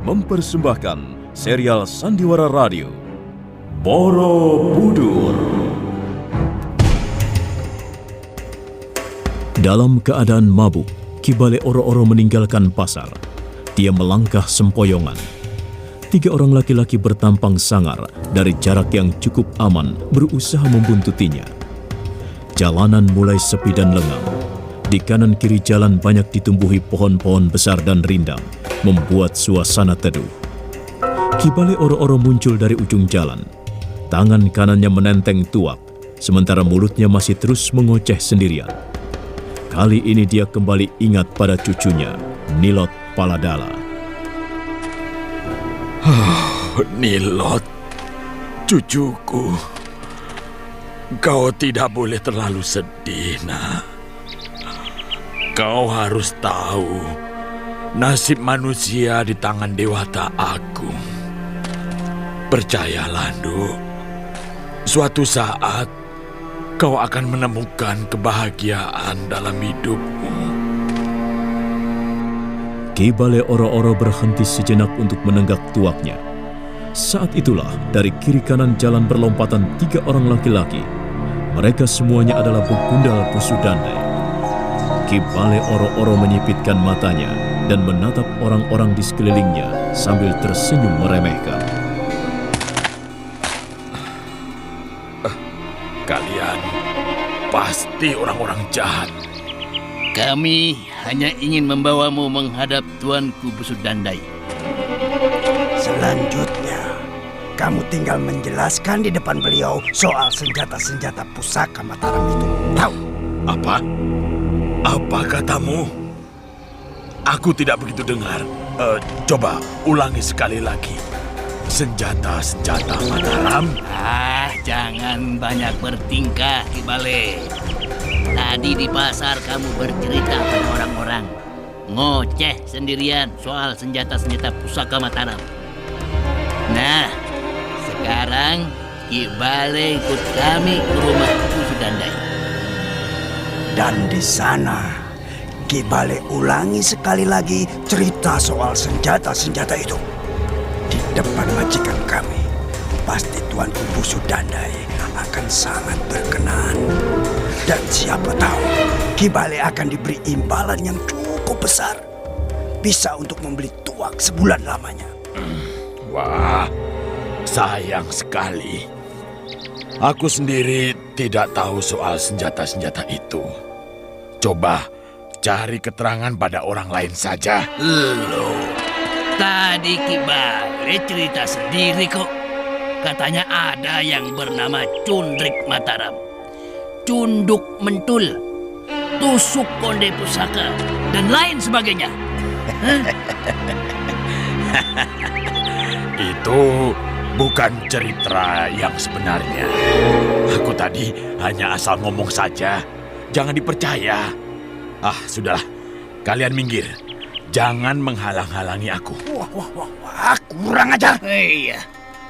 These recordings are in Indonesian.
mempersembahkan serial Sandiwara Radio Borobudur. Dalam keadaan mabuk, Ki Bale Oro-Oro meninggalkan pasar. Dia melangkah sempoyongan. 3 orang laki-laki bertampang sangar dari jarak yang cukup aman berusaha membuntutinya. Jalanan mulai sepi dan lengang. Di kanan kiri jalan banyak ditumbuhi pohon-pohon besar dan rindang, membuat suasana teduh. Ki Bale Oro-Oro muncul dari ujung jalan. Tangan kanannya menenteng tuak, sementara mulutnya masih terus mengoceh sendirian. Kali ini dia kembali ingat pada cucunya, Nilot Paladala. Nilot, cucuku. Kau tidak boleh terlalu sedih, nak. Kau harus tahu, nasib manusia di tangan Dewata Agung. Percayalah, Nduk. Suatu saat, kau akan menemukan kebahagiaan dalam hidupmu. Ki Bale Oro-Oro berhenti sejenak untuk menenggak tuaknya. Saat itulah dari kiri kanan jalan berlompatan 3 orang laki-laki. Mereka semuanya adalah Begundal Pusudandai. Ki Bale Oro-Oro menyipitkan matanya dan menatap orang-orang di sekelilingnya sambil tersenyum meremehkan. Kalian pasti orang-orang jahat. Kami hanya ingin membawamu menghadap Tuanku Pusudandai. Selanjutnya, kamu tinggal menjelaskan di depan beliau soal senjata-senjata pusaka Mataram itu. Tahu? Apa? Apa katamu? Aku tidak begitu dengar. Coba ulangi sekali lagi. Senjata-senjata Mataram. Jangan banyak bertingkah, Ki Bale. Tadi di pasar kamu bercerita pada orang-orang. Ngoceh sendirian soal senjata-senjata pusaka Mataram. Nah, sekarang Ki Bale ikut kami ke rumah Pusudandai. Dan di sana, Ki Bale ulangi sekali lagi cerita soal senjata-senjata itu. Di depan majikan kami, pasti Tuanku Pusudandai akan sangat berkenan. Dan siapa tahu, Ki Bale akan diberi imbalan yang cukup besar. Bisa untuk membeli tuak sebulan lamanya. Wah, sayang sekali. Aku sendiri tidak tahu soal senjata-senjata itu. Coba cari keterangan pada orang lain saja. Loh, tadi Ki Bale cerita sendiri kok. Katanya ada yang bernama Cundrik Mataram, Cunduk Mentul, Tusuk Konde Pusaka, dan lain sebagainya. Itu bukan cerita yang sebenarnya. Aku tadi hanya asal ngomong saja. Jangan dipercaya. Sudahlah. Kalian minggir. Jangan menghalang-halangi aku. Wah, kurang ajar. Iya.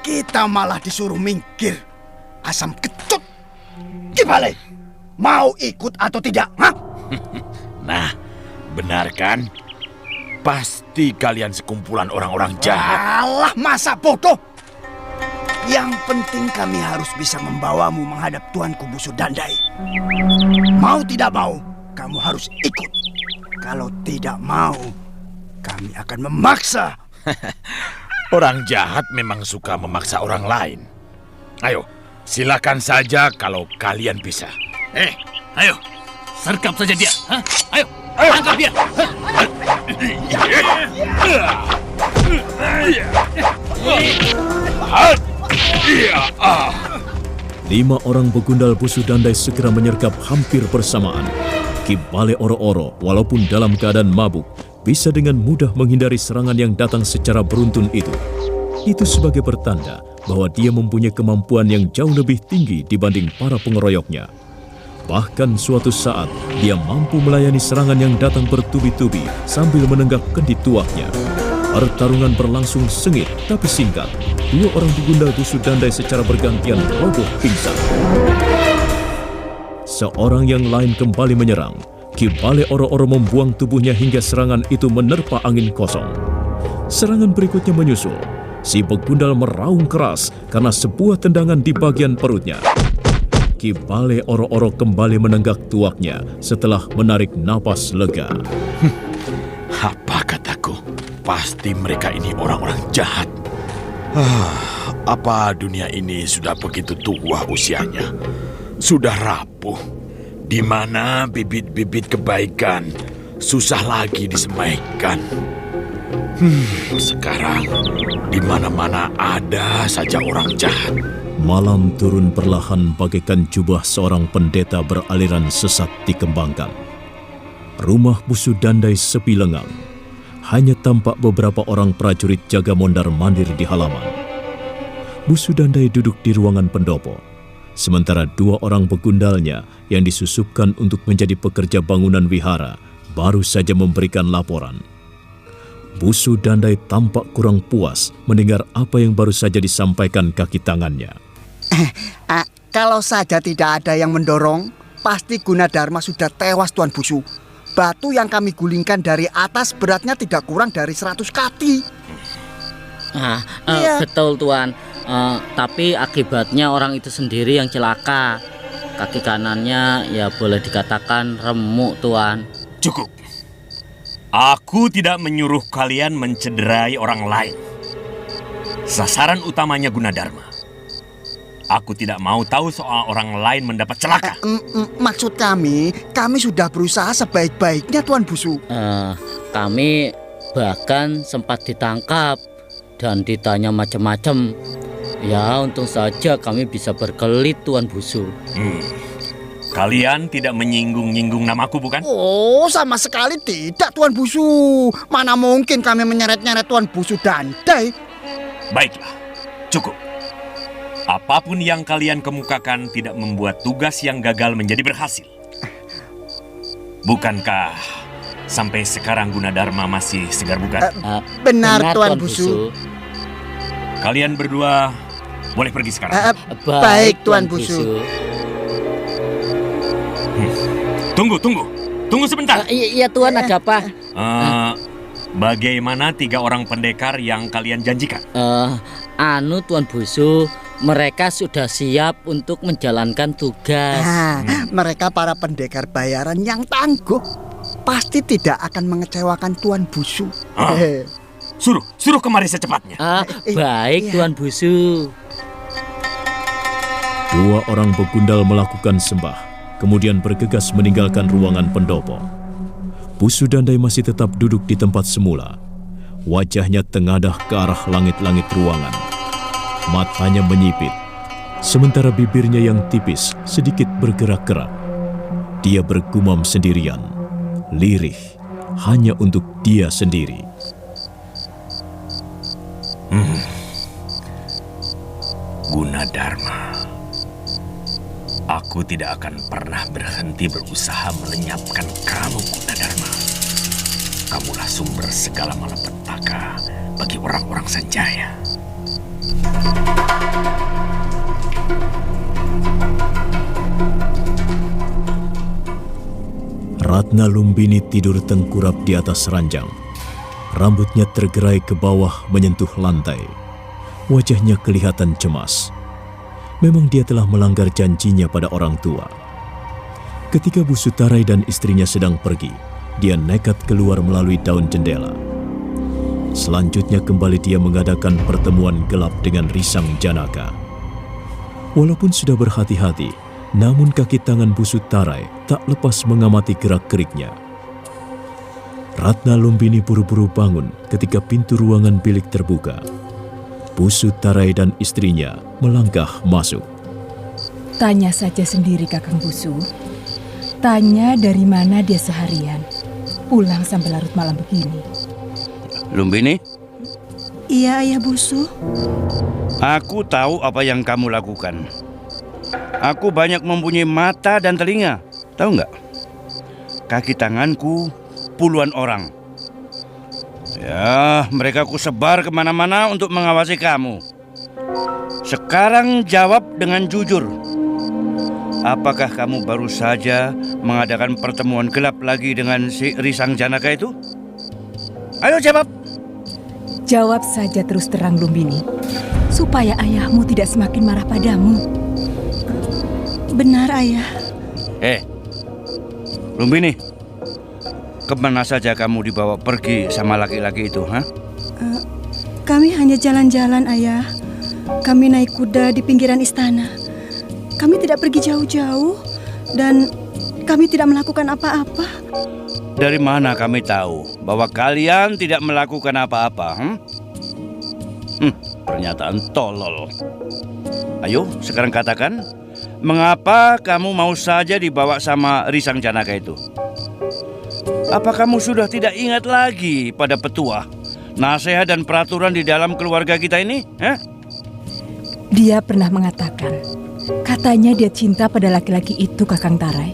Kita malah disuruh minggir. Asam kecut. Ki Bale, mau ikut atau tidak? Hah? Nah, benar kan? Pasti kalian sekumpulan orang-orang jahat. Alah, masa bodoh. Yang penting kami harus bisa membawamu menghadap Tuanku Pusudandai. Mau tidak mau, kamu harus ikut. Kalau tidak mau, kami akan memaksa. Orang jahat memang suka memaksa orang lain. Ayo, silakan saja kalau kalian bisa. Ayo, sergap saja dia. Ayo, tangkap dia. 5 orang Begundal Pusudandai segera menyergap hampir bersamaan. Ki Bale Oro-Oro, walaupun dalam keadaan mabuk, bisa dengan mudah menghindari serangan yang datang secara beruntun itu. Itu sebagai pertanda bahwa dia mempunyai kemampuan yang jauh lebih tinggi dibanding para pengeroyoknya. Bahkan suatu saat, dia mampu melayani serangan yang datang bertubi-tubi sambil menenggak kendi tuaknya. Pertarungan berlangsung sengit tapi singkat. 2 orang Begundal Pusudandai secara bergantian roboh pingsan. Seorang yang lain kembali menyerang. Ki Bale Oro-Oro membuang tubuhnya hingga serangan itu menerpa angin kosong. Serangan berikutnya menyusul. Si begundal meraung keras karena sebuah tendangan di bagian perutnya. Ki Bale Oro-Oro kembali menenggak tuaknya setelah menarik napas lega. Apa kataku? Pasti mereka ini orang-orang jahat. Apa dunia ini sudah begitu tua usianya? Sudah rapuh. Di mana bibit-bibit kebaikan susah lagi disemaikan. Sekarang di mana-mana ada saja orang jahat. Malam turun perlahan bagaikan jubah seorang pendeta beraliran sesat dikembangkan. Rumah Busu Dandai sepi lengang. Hanya tampak beberapa orang prajurit jaga mondar-mandir di halaman. Busu Dandai duduk di ruangan pendopo, sementara 2 orang begundalnya yang disusupkan untuk menjadi pekerja bangunan wihara baru saja memberikan laporan. Busu Dandai tampak kurang puas mendengar apa yang baru saja disampaikan kaki tangannya. Kalau saja tidak ada yang mendorong, pasti Gunadarma sudah tewas, Tuan Busu. Batu yang kami gulingkan dari atas beratnya tidak kurang dari 100 kati. Iya. Betul, Tuan. Tapi akibatnya orang itu sendiri yang celaka. Kaki kanannya ya boleh dikatakan remuk, Tuan. Cukup. Aku tidak menyuruh kalian mencederai orang lain. Sasaran utamanya Gunadarma. Aku tidak mau tahu soal orang lain mendapat celaka. Maksud kami sudah berusaha sebaik-baiknya, Tuan Busu. Kami bahkan sempat ditangkap dan ditanya macam-macam. Ya, untung saja kami bisa berkelit, Tuan Busu. Kalian tidak menyinggung-nyinggung namaku, bukan? Oh, sama sekali tidak, Tuan Busu. Mana mungkin kami menyeret-nyeret Tuan Busu Dandai. Baiklah, cukup. Apapun yang kalian kemukakan tidak membuat tugas yang gagal menjadi berhasil. Bukankah sampai sekarang Gunadarma masih segar bugar? Benar, Tuan Busu. Kalian berdua boleh pergi sekarang. Baik, Tuan Busu. Tunggu sebentar. Iya, Tuan, ada apa? Bagaimana 3 orang pendekar yang kalian janjikan? Tuan Busu, mereka sudah siap untuk menjalankan tugas. Mereka para pendekar bayaran yang tangguh. Pasti tidak akan mengecewakan Tuan Busu. Suruh kemari secepatnya. Baik, Tuan Busu. 2 orang begundal melakukan sembah, kemudian bergegas meninggalkan ruangan pendopo. Busu Dandai masih tetap duduk di tempat semula. Wajahnya tengadah ke arah langit-langit ruangan. Matanya menyipit, sementara bibirnya yang tipis sedikit bergerak-gerak. Dia bergumam sendirian, lirih, hanya untuk dia sendiri. Gunadarma. Aku tidak akan pernah berhenti berusaha melenyapkan kamu, Gunadarma. Kamulah sumber segala malapetaka bagi orang-orang Sanjaya. Ratna Lumbini tidur tengkurap di atas ranjang. Rambutnya tergerai ke bawah menyentuh lantai. Wajahnya kelihatan cemas. Memang dia telah melanggar janjinya pada orang tua. Ketika Busu Tarai dan istrinya sedang pergi, dia nekat keluar melalui daun jendela. Selanjutnya kembali dia mengadakan pertemuan gelap dengan Risang Janaka. Walaupun sudah berhati-hati, namun kaki tangan Busu Tarai tak lepas mengamati gerak-geriknya. Ratna Lumbini buru-buru bangun ketika pintu ruangan bilik terbuka. Busu Tarai dan istrinya melangkah masuk. Tanya saja sendiri, Kakang Busu. Tanya dari mana dia seharian. Pulang sampai larut malam begini. Lumbini? Iya, Ayah Busu. Aku tahu apa yang kamu lakukan. Aku banyak mempunyai mata dan telinga. Tahu nggak? Kaki tanganku puluhan orang. Ya, mereka ku sebar kemana-mana untuk mengawasi kamu. Sekarang jawab dengan jujur. Apakah kamu baru saja mengadakan pertemuan gelap lagi dengan si Risang Janaka itu? Ayo jawab. Jawab saja terus terang, Lumbini, supaya ayahmu tidak semakin marah padamu. Benar, Ayah. Lumbini, kemana saja kamu dibawa pergi sama laki-laki itu, ha? Kami hanya jalan-jalan, Ayah. Kami naik kuda di pinggiran istana. Kami tidak pergi jauh-jauh dan kami tidak melakukan apa-apa. Dari mana kami tahu bahwa kalian tidak melakukan apa-apa? Pernyataan tolol. Ayo, sekarang katakan, mengapa kamu mau saja dibawa sama Risang Janaka itu? Apa kamu sudah tidak ingat lagi pada petua, nasihat dan peraturan di dalam keluarga kita ini? Dia pernah mengatakan, katanya dia cinta pada laki-laki itu, Kakang Tarai.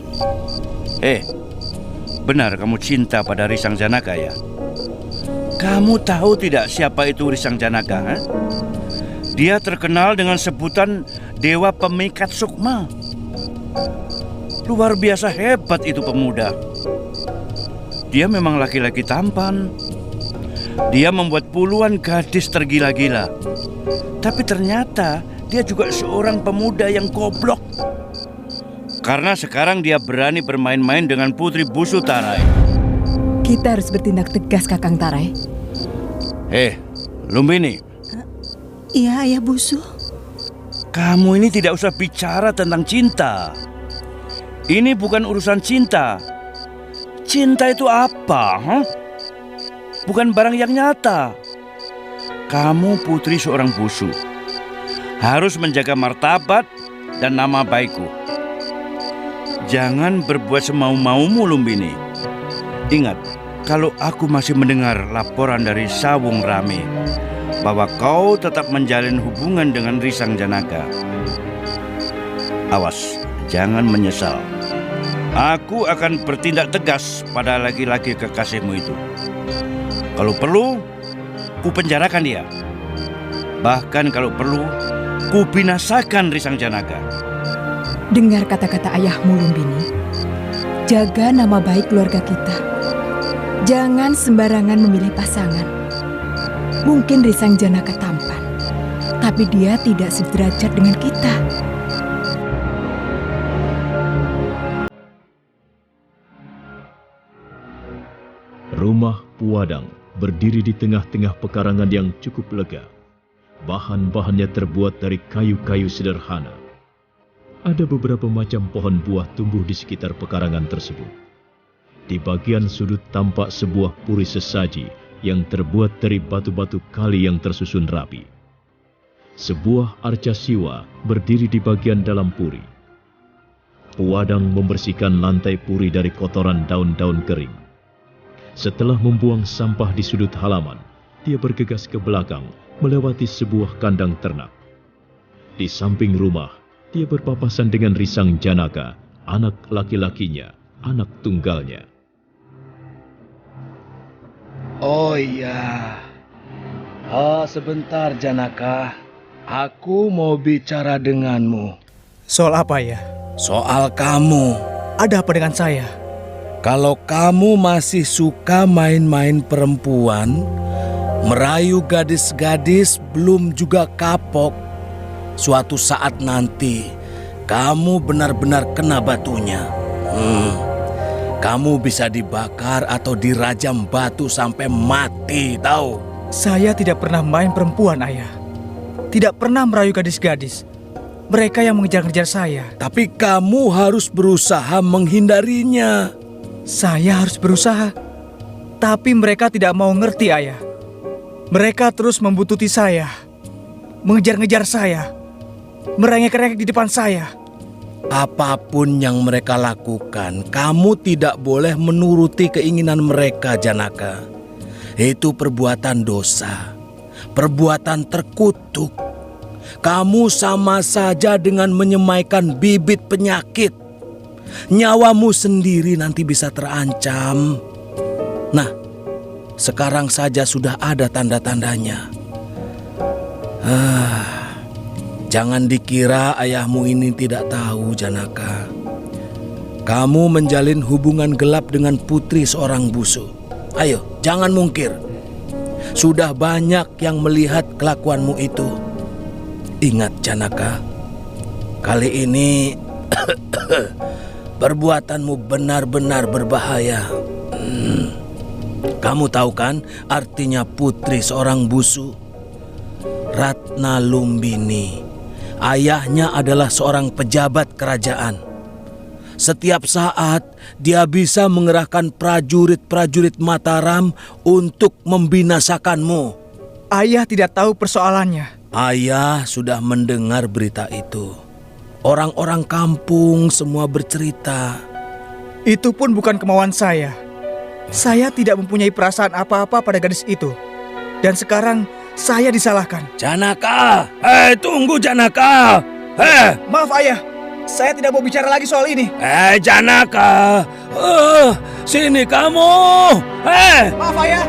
Benar kamu cinta pada Risang Janaka ya? Kamu tahu tidak siapa itu Risang Janaka? Dia terkenal dengan sebutan Dewa Pemikat Sukma. Luar biasa hebat itu pemuda. Dia memang laki-laki tampan. Dia membuat puluhan gadis tergila-gila. Tapi ternyata dia juga seorang pemuda yang goblok. Karena sekarang dia berani bermain-main dengan Putri Busu Tarai. Kita harus bertindak tegas, Kakang Tarai. Lumbini. Iya, Ayah Busu. Kamu ini tidak usah bicara tentang cinta. Ini bukan urusan cinta. Cinta itu apa? Bukan barang yang nyata. Kamu putri seorang Busu, harus menjaga martabat dan nama baikku. Jangan berbuat semau-maumu, Lumbini. Ingat, kalau aku masih mendengar laporan dari Sawung Rame bahwa kau tetap menjalin hubungan dengan Risang Janaka, awas, jangan menyesal. Aku akan bertindak tegas pada laki-laki kekasihmu itu. Kalau perlu, ku penjarakan dia. Bahkan kalau perlu, ku binasakan Risang Janaka. Dengar kata-kata ayahmu, Lumbini. Jaga nama baik keluarga kita. Jangan sembarangan memilih pasangan. Mungkin Risang Janaka tampan, tapi dia tidak sederajat dengan kita. Rumah Puwadang berdiri di tengah-tengah pekarangan yang cukup lega. Bahan-bahannya terbuat dari kayu-kayu sederhana. Ada beberapa macam pohon buah tumbuh di sekitar pekarangan tersebut. Di bagian sudut tampak sebuah puri sesaji yang terbuat dari batu-batu kali yang tersusun rapi. Sebuah arca siwa berdiri di bagian dalam puri. Puwadang membersihkan lantai puri dari kotoran daun-daun kering. Setelah membuang sampah di sudut halaman, dia bergegas ke belakang melewati sebuah kandang ternak. Di samping rumah, dia berpapasan dengan Risang Janaka, anak laki-lakinya, anak tunggalnya. Oh iya. Sebentar Janaka. Aku mau bicara denganmu. Soal apa ya? Soal kamu. Ada apa dengan saya? Kalau kamu masih suka main-main perempuan, merayu gadis-gadis belum juga kapok, suatu saat nanti kamu benar-benar kena batunya. Kamu bisa dibakar atau dirajam batu sampai mati, tahu? Saya tidak pernah main perempuan, Ayah. Tidak pernah merayu gadis-gadis. Mereka yang mengejar-ngejar saya. Tapi kamu harus berusaha menghindarinya. Saya harus berusaha. Tapi mereka tidak mau ngerti, Ayah. Mereka terus membuntuti saya. Mengejar-ngejar saya. Merengek-rengek di depan saya. Apapun yang mereka lakukan, kamu tidak boleh menuruti keinginan mereka, Janaka. Itu perbuatan dosa, perbuatan terkutuk. Kamu sama saja dengan menyemaikan bibit penyakit. Nyawamu sendiri nanti bisa terancam. Nah, sekarang saja sudah ada tanda-tandanya. Jangan dikira ayahmu ini tidak tahu, Janaka. Kamu menjalin hubungan gelap dengan putri seorang Busu. Ayo, jangan mungkir. Sudah banyak yang melihat kelakuanmu itu. Ingat Janaka, kali ini perbuatanmu benar-benar berbahaya. Kamu tahu kan artinya putri seorang busu? Ratna Lumbini. Ayahnya adalah seorang pejabat kerajaan. Setiap saat dia bisa mengerahkan prajurit-prajurit Mataram untuk membinasakanmu. Ayah tidak tahu persoalannya. Ayah sudah mendengar berita itu. Orang-orang kampung semua bercerita. Itu pun bukan kemauan saya. Saya tidak mempunyai perasaan apa-apa pada gadis itu. Dan sekarang saya disalahkan. Janaka! Tunggu Janaka! Maaf ayah, saya tidak mau bicara lagi soal ini. Janaka! Sini kamu! Maaf ayah!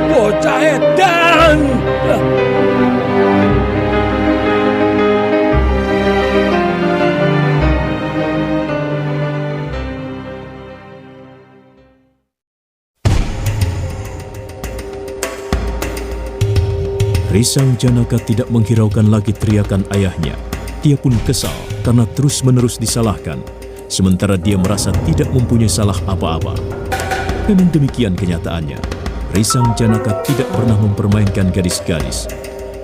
Bocah edan! Risang Janaka tidak menghiraukan lagi teriakan ayahnya. Dia pun kesal karena terus-menerus disalahkan, sementara dia merasa tidak mempunyai salah apa-apa. Memang demikian kenyataannya. Risang Janaka tidak pernah mempermainkan gadis-gadis.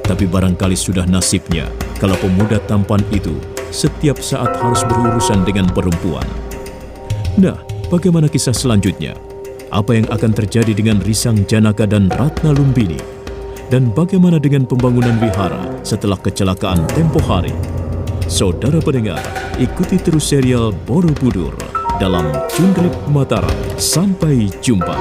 Tapi barangkali sudah nasibnya kalau pemuda tampan itu setiap saat harus berurusan dengan perempuan. Nah, bagaimana kisah selanjutnya? Apa yang akan terjadi dengan Risang Janaka dan Ratna Lumbini? Dan bagaimana dengan pembangunan wihara setelah kecelakaan tempo hari? Saudara pendengar, ikuti terus serial Borobudur dalam Cundrik Mataram. Sampai jumpa.